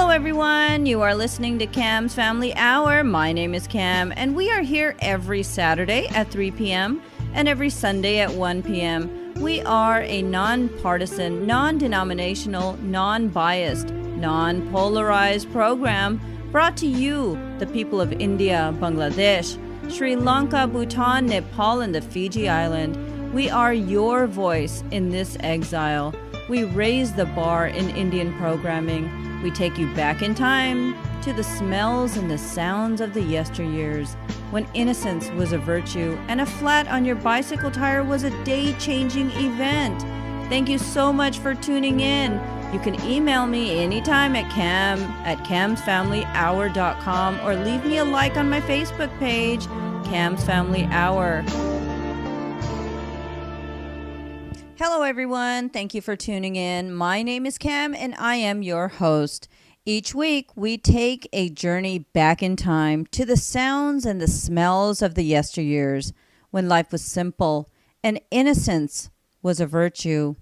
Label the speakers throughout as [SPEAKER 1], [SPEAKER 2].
[SPEAKER 1] Hello everyone, you are listening to Cam's Family Hour. My name is Cam and we are here every Saturday at 3 p.m. and every Sunday at 1 p.m. We are a nonpartisan, non-denominational, non-biased, non-polarized program brought to you, the people of India, Bangladesh, Sri Lanka, Bhutan, Nepal, and the Fiji Islands. We are your voice in this exile. We raise the bar in Indian programming. We take you back in time to the smells and the sounds of the yesteryears, when innocence was a virtue and a flat on your bicycle tire was a day-changing event. Thank you so much for tuning in. You can email me anytime at camsfamilyhour.com or leave me a like on my Facebook page, Cam's Family Hour. Hello everyone, thank you for tuning in. My name is Cam and I am your host. Each week we take a journey back in time to the sounds and the smells of the yesteryears, when life was simple and innocence was a virtue.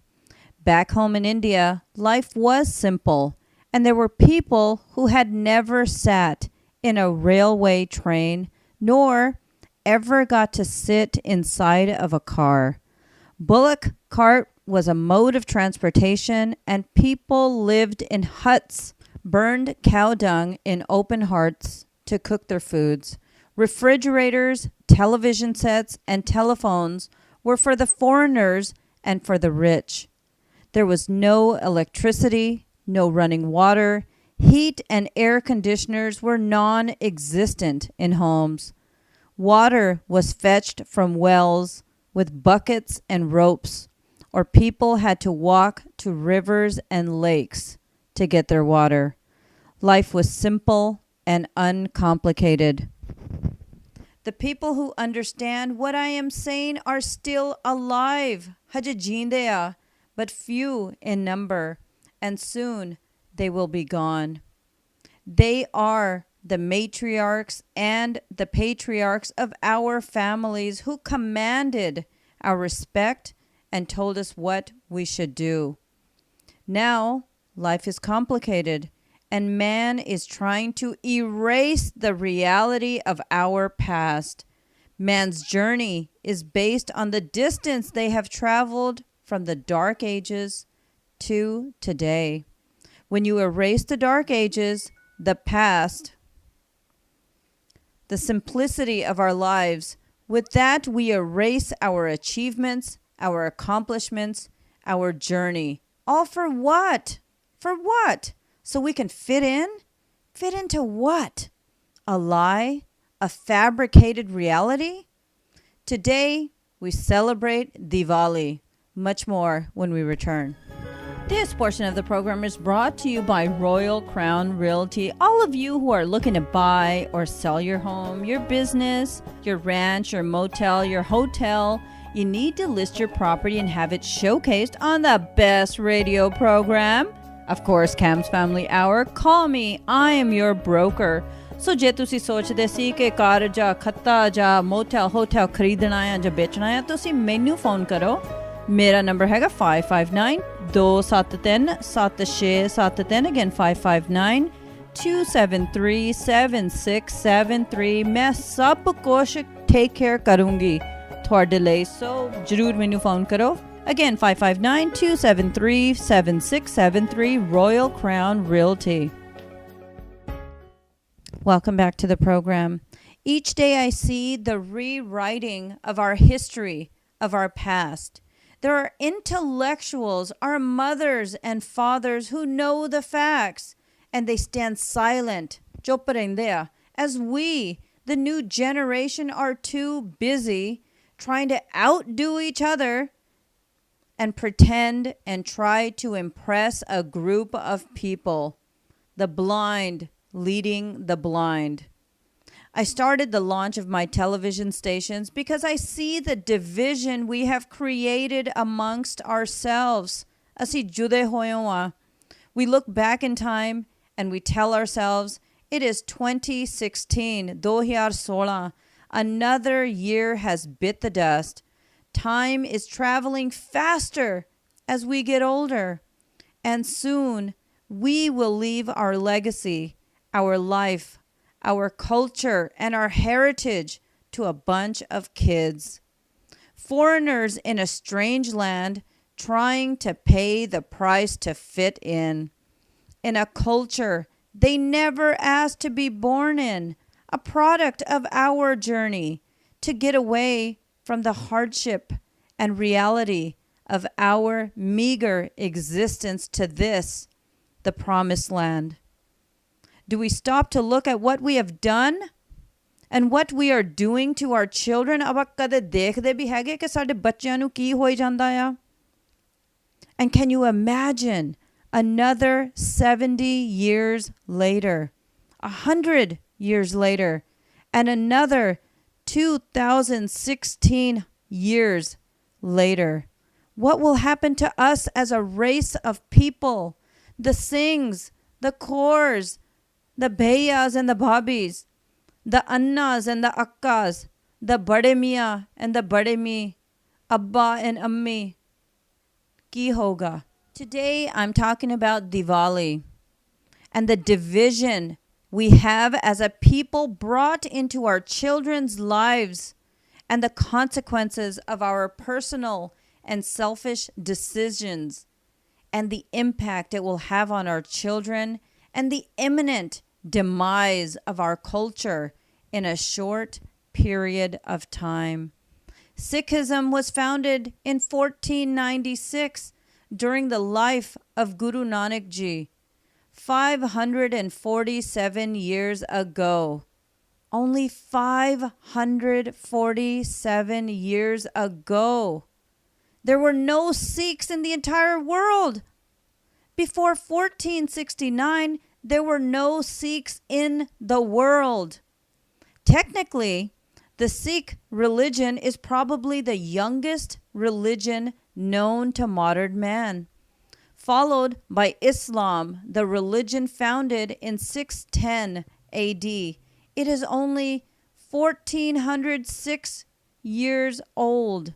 [SPEAKER 1] Back home in India, life was simple and there were people who had never sat in a railway train nor ever got to sit inside of a car. Bullock cart was a mode of transportation and people lived in huts, burned cow dung in open hearts to cook their foods. Refrigerators, television sets, and telephones were for the foreigners and for the rich. There was no electricity, no running water. Heat and air conditioners were non-existent in homes. Water was fetched from wells with buckets and ropes, or people had to walk to rivers and lakes to get their water. Life was simple and uncomplicated. The people who understand what I am saying are still alive, Hajajindeya, but few in number, and soon they will be gone. They are the matriarchs and the patriarchs of our families who commanded our respect and told us what we should do. Now, life is complicated, and man is trying to erase the reality of our past. Man's journey is based on the distance they have traveled from the dark ages to today. When you erase the dark ages, the past, the simplicity of our lives, with that we erase our achievements, our accomplishments, our journey. All for what? For what? So we can fit in? Fit into what? A lie? A fabricated reality? Today, we celebrate Diwali. Much more when we return. This portion of the program is brought to you by Royal Crown Realty. All of you who are looking to buy or sell your home, your business, your ranch, your motel, your hotel, you need to list your property and have it showcased on the best radio program. Of course, Cam's Family Hour. Call me. I am your broker. So ਜੇ ਤੁਸੀਂ ਸੋਚਦੇ ਸੀ ਕਿ ਕਾਰ ਜਾਂ ਖੱਤਾ ਜਾਂ motel hotel ਖਰੀਦਣਾ ਹੈ ਜਾਂ ਵੇਚਣਾ ਹੈ ਤੁਸੀਂ ਮੈਨੂੰ ਫੋਨ ਕਰੋ. ਮੇਰਾ ਨੰਬਰ ਹੈਗਾ 559-273-7673. Again, 559-273-7673. ਮੈਂ ਸਭ ਕੁਝ ਟੇਕ ਕੇਅਰ ਕਰੂੰਗੀ ਤੁਹਾਡੇ ਲਈ. ਸੋ ਜ਼ਰੂਰ ਮੈਨੂੰ ਫੋਨ ਕਰੋ. Again, 559-273-7673. Royal Crown Realty. Welcome back to the program. Each day I see the rewriting of our history, of our past. There are intellectuals, our mothers and fathers who know the facts, and they stand silent, as we, the new generation, are too busy trying to outdo each other and pretend and try to impress a group of people, the blind leading the blind. I started the launch of my television stations because I see the division we have created amongst ourselves. Asi jude hoyoa. We look back in time and we tell ourselves it is 2016, 2016. Another year has bit the dust. Time is traveling faster as we get older. And soon we will leave our legacy, our life, our culture, and our heritage to a bunch of kids. Foreigners in a strange land trying to pay the price to fit in a culture they never asked to be born in, a product of our journey to get away from the hardship and reality of our meager existence to this, the promised land. Do we stop to look at what we have done and what we are doing to our children? अब कदे देखदे भी हैगे कि साडे बच्चियां नू की होई जांदा आ? And can you imagine another 70 years later, 100 years later, and another 2016 years later? What will happen to us as a race of people? The Singhs, the Kaurs, the Bhaias and the Bhabis, the Annas and the Akkas, the Bade Miyan and the Bade Mi, Abba and Ammi. Ki hoga? Today I'm talking about Diwali and the division we have as a people brought into our children's lives and the consequences of our personal and selfish decisions and the impact it will have on our children and the imminent demise of our culture in a short period of time. Sikhism was founded in 1496 during the life of Guru Nanak Ji, 547 years ago. Only 547 years ago. There were no Sikhs in the entire world. Before 1469, there were no Sikhs in the world. Technically, the Sikh religion is probably the youngest religion known to modern man, followed by Islam, the religion founded in 610 AD. It is only 1406 years old.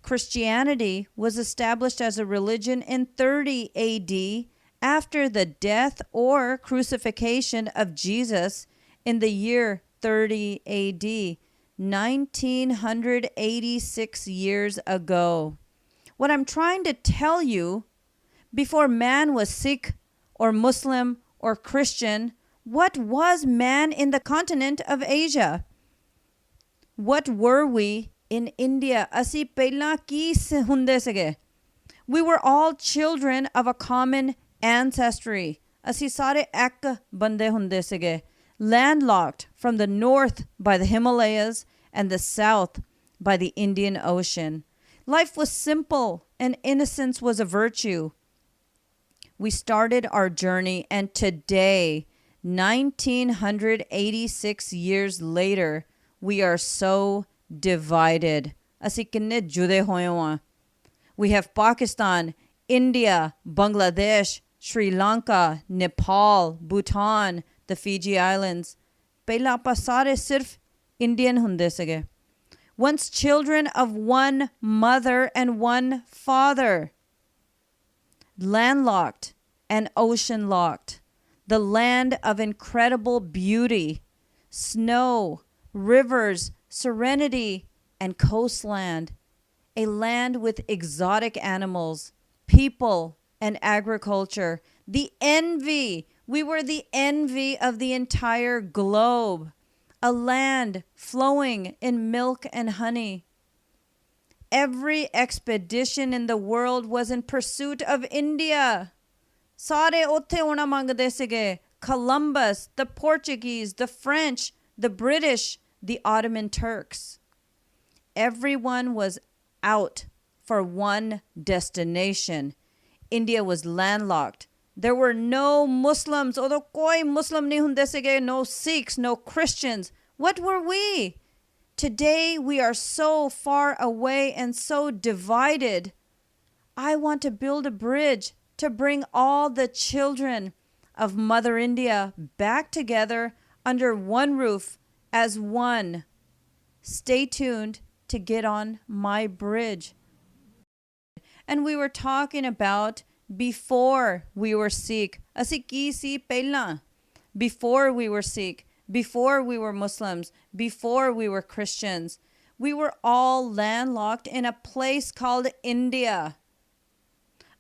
[SPEAKER 1] Christianity was established as a religion in 30 AD after the death or crucifixion of Jesus in the year 30 AD, 1986 years ago. What I'm trying to tell you, before man was Sikh or Muslim or Christian, what was man in the continent of Asia? What were we in India? Asi pehla ki hunde sige? We were all children of a common ancestry. Asi sare ek bande hunde sige, landlocked from the north by the Himalayas and the south by the Indian Ocean. Life was simple and innocence was a virtue. We started our journey, and today, 1986 years later, we are so divided. Asi kinne jude hoye hoan. We have Pakistan, India, Bangladesh, Sri Lanka, Nepal, Bhutan, the Fiji Islands. Pehla aapa sare sirf Indian hunde sige. Once children of one mother and one father. Landlocked and ocean-locked. The land of incredible beauty, snow, rivers, serenity, and coastland. A land with exotic animals, people, and agriculture. The envy. We were the envy of the entire globe. A land flowing in milk and honey. Every expedition in the world was in pursuit of India. Sare otte hona mangde sige. Columbus, the Portuguese, the French, the British, the Ottoman Turks. Everyone was out for one destination. India was landlocked. There were no Muslims. Although koi Muslim nahi hunde sige, no Sikhs, no Christians. What were we? Today we are so far away and so divided. I want to build a bridge to bring all the children of Mother India back together under one roof as one. Stay tuned to get on my bridge. And we were talking about before we were Sikh, ਅਸੀਂ ਕੀ ਸੀ ਪਹਿਲਾਂ? Before we were Sikh, before we were Muslims, before we were Christians, we were all landlocked in a place called India,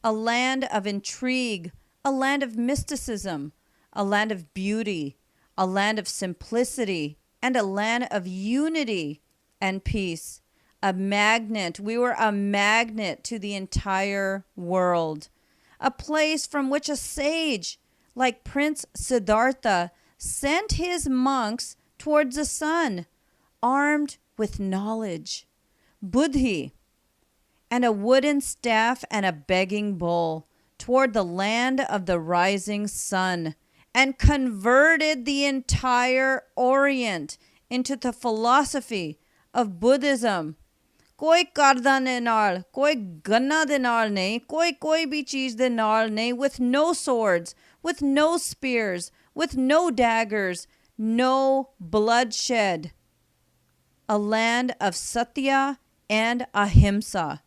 [SPEAKER 1] a land of intrigue, a land of mysticism, a land of beauty, a land of simplicity, and a land of unity and peace. A magnet. We were a magnet to the entire world. A place from which a sage like Prince Siddhartha sent his monks towards the sun, armed with knowledge, buddhi, and a wooden staff and a begging bowl, toward the land of the rising sun, and converted the entire Orient into the philosophy of Buddhism. कोई करदा ने नाल, कोई गन्ना दे नाल नहीं, कोई भी चीज दे नाल नहीं, with no swords, with no spears, with no daggers, no bloodshed. A land of Satya and Ahimsa.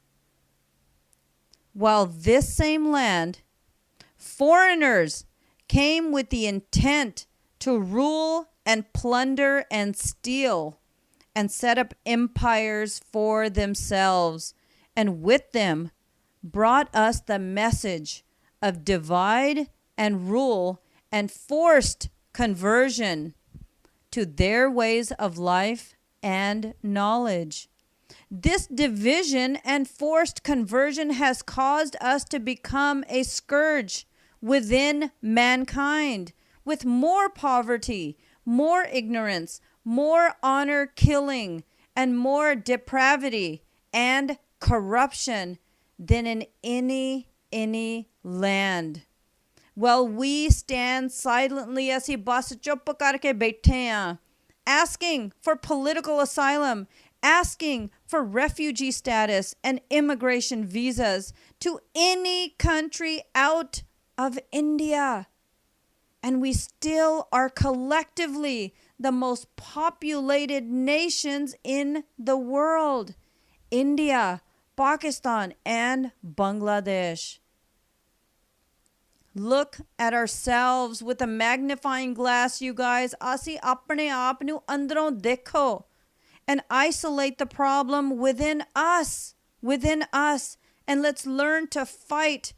[SPEAKER 1] While this same land, foreigners came with the intent to rule and plunder and steal, and set up empires for themselves, and with them brought us the message of divide and rule and forced conversion to their ways of life and knowledge. This division and forced conversion has caused us to become a scourge within mankind, with more poverty, more ignorance, more honor killing, and more depravity and corruption than in any land. Well, we stand silently as he bas chup karke baithe hain, asking for political asylum, asking for refugee status and immigration visas to any country out of India. And we still are collectively the most populated nations in the world: India, Pakistan, and Bangladesh. Look at ourselves with a magnifying glass, you guys. Asi apne aap nu andron dekho, and isolate the problem within us, and let's learn to fight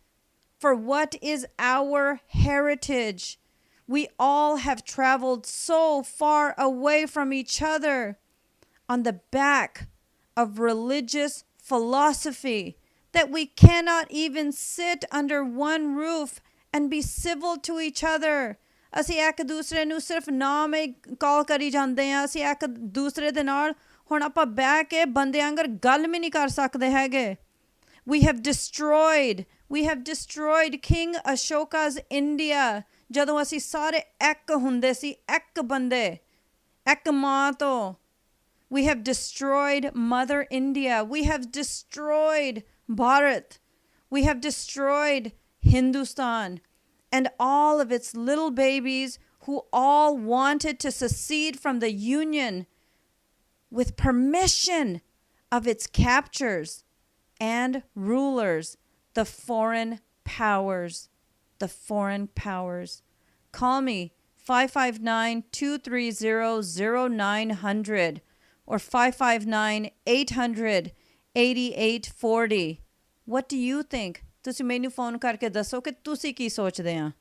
[SPEAKER 1] for what is our heritage. We all have traveled so far away from each other on the back of religious philosophy that we cannot even sit under one roof and be civil to each other. ਅਸੀਂ ਇੱਕ ਦੂਸਰੇ ਨੂੰ ਸਿਰਫ ਨਾਮ ਹੀ ਕਾਲ ਕਰੀ ਜਾਂਦੇ ਹਾਂ. ਅਸੀਂ ਇੱਕ ਦੂਸਰੇ ਦੇ ਨਾਲ ਹੁਣ ਆਪਾਂ ਬਹਿ ਕੇ ਬੰਦੇ ਵਾਂਗਰ ਗੱਲ ਵੀ ਨਹੀਂ ਕਰ ਸਕਦੇ ਹੈਗੇ. We have destroyed King Ashoka's India. ਜਦੋਂ ਅਸੀਂ ਸਾਰੇ ਇੱਕ ਹੁੰਦੇ ਸੀ, ਇੱਕ ਬੰਦੇ, ਇੱਕ ਮਾਂ ਤੋਂ. We have destroyed Mother India. We have destroyed Bharat. We have destroyed Hindustan and all of its little babies who all wanted to secede from the Union with permission of its captors and rulers, the foreign powers. Call me 559-230-0900 or 559-800-8840. What do you think? ਤੁਸੀਂ ਮੈਨੂੰ phone ਕਰਕੇ ਦੱਸੋ ਕਿ ਤੁਸੀਂ ਕੀ ਸੋਚਦੇ ਆ.